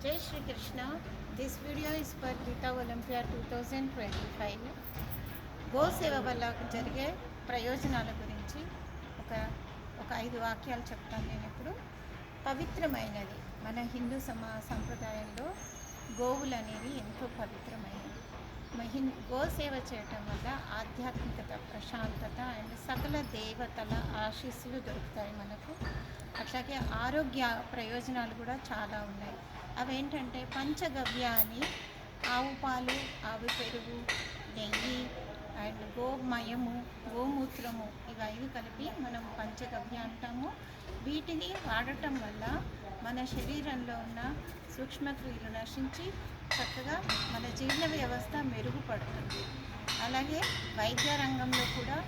Jai Shri Krishna. This video is for Gita Olympia 2025. గోసేవ వల్ల జరిగే ప్రయోజనాల గురించి ఒక 5 వాక్యాలు చెప్తాను నేను ఇప్పుడు. పవిత్రమైనది మన హిందూ సంప్రదాయంలో గోవులు అనేవి ఎంతో పవిత్రమైనవి. గోసేవ చేయటం వల్ల ఆధ్యాత్మికత, ప్రశాంతత అండ్ సకల దేవతల ఆశీస్సులు దొరుకుతాయి మనకు. అట్లాగే ఆరోగ్య ప్రయోజనాలు కూడా చాలా ఉన్నాయి. అవేంటంటే పంచగవ్య అని ఆవు పాలు, ఆవు పెరుగు, నెయ్యి అండ్ గోమయము, గోమూత్రము ఇవి 5 కలిపి మనం పంచగవ్య అంటాము. వీటిని వాడటం వల్ల మన శరీరంలో ఉన్న సూక్ష్మక్రియలు నశించి చక్కగా మన జీర్ణ వ్యవస్థ మెరుగుపడుతుంది. అలాగే వైద్య రంగంలో కూడా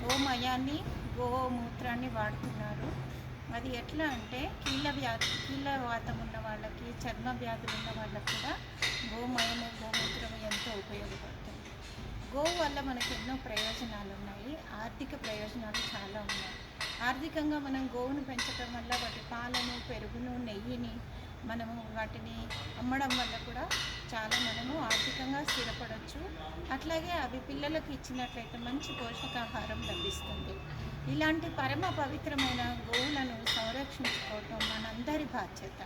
గోమయాన్ని, గోమూత్రాన్ని వాడుతున్నారు. అది ఎట్లా అంటే కీళ్ళవాతం ఉన్న వాళ్ళకి, చర్మ వ్యాధులు ఉన్న వాళ్ళకి కూడా గోమయము, గోమూత్రము ఎంతో ఉపయోగపడుతుంది. గోవు వల్ల మనకు ఎన్నో ప్రయోజనాలు ఉన్నాయి. ఆర్థిక ప్రయోజనాలు చాలా ఉన్నాయి. ఆర్థికంగా మనం గోవును పెంచడం వల్ల వాటి పాలను, పెరుగును, నెయ్యిని మనము వాటిని అమ్మడం వల్ల కూడా చాలా మనము ఆర్థికంగా స్థిరపడవచ్చు. అట్లాగే అవి పిల్లలకు ఇచ్చినట్లయితే మంచి పోషకాహారం లభిస్తుంది. ఇలాంటి పరమ పవిత్రమైన గోవులను సంరక్షించుకోవటం మనందరి బాధ్యత.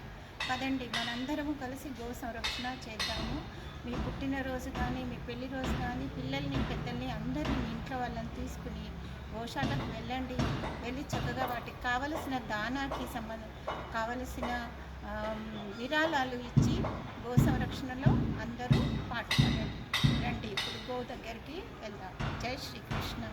పదండి మనందరము కలిసి గో సంరక్షణ చేద్దాము. మీ పుట్టినరోజు కానీ, మీ పెళ్లి రోజు కానీ, పిల్లల్ని, పెద్దల్ని అందరినీ మీ ఇంట్లో వాళ్ళని తీసుకుని గోశాలకు వెళ్ళి చక్కగా వాటికి కావలసిన దానాకి కావలసిన విరాళాలు ఇచ్చి గో సంరక్షణలో అందరూ పాటుపడండి. రండి ఇప్పుడు గో దగ్గరికి వెళ్దాం. జై శ్రీకృష్ణ.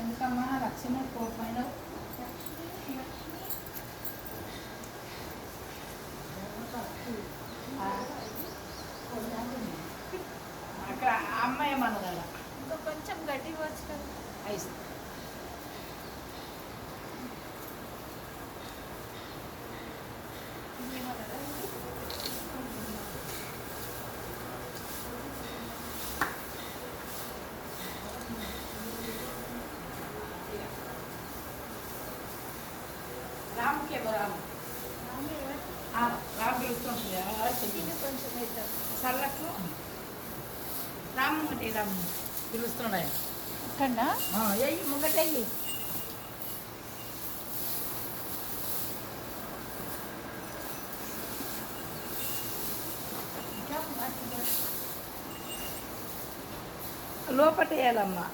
ఎందుకమ్మా లక్ష్మి కోపమైన అక్కడ అమ్మాయి ఏమన్నదా ఇంకా కొంచెం గడ్డి వచ్చు కదా. ఐస్ రాముకే రాము రాము పిలుస్తుంది కొంచెం అవుతాం సల్లకు రాము అంటే రాము పిలుస్తున్నాయి అక్కడా ముంగటయ్యి లోపట వేయాలమ్మా.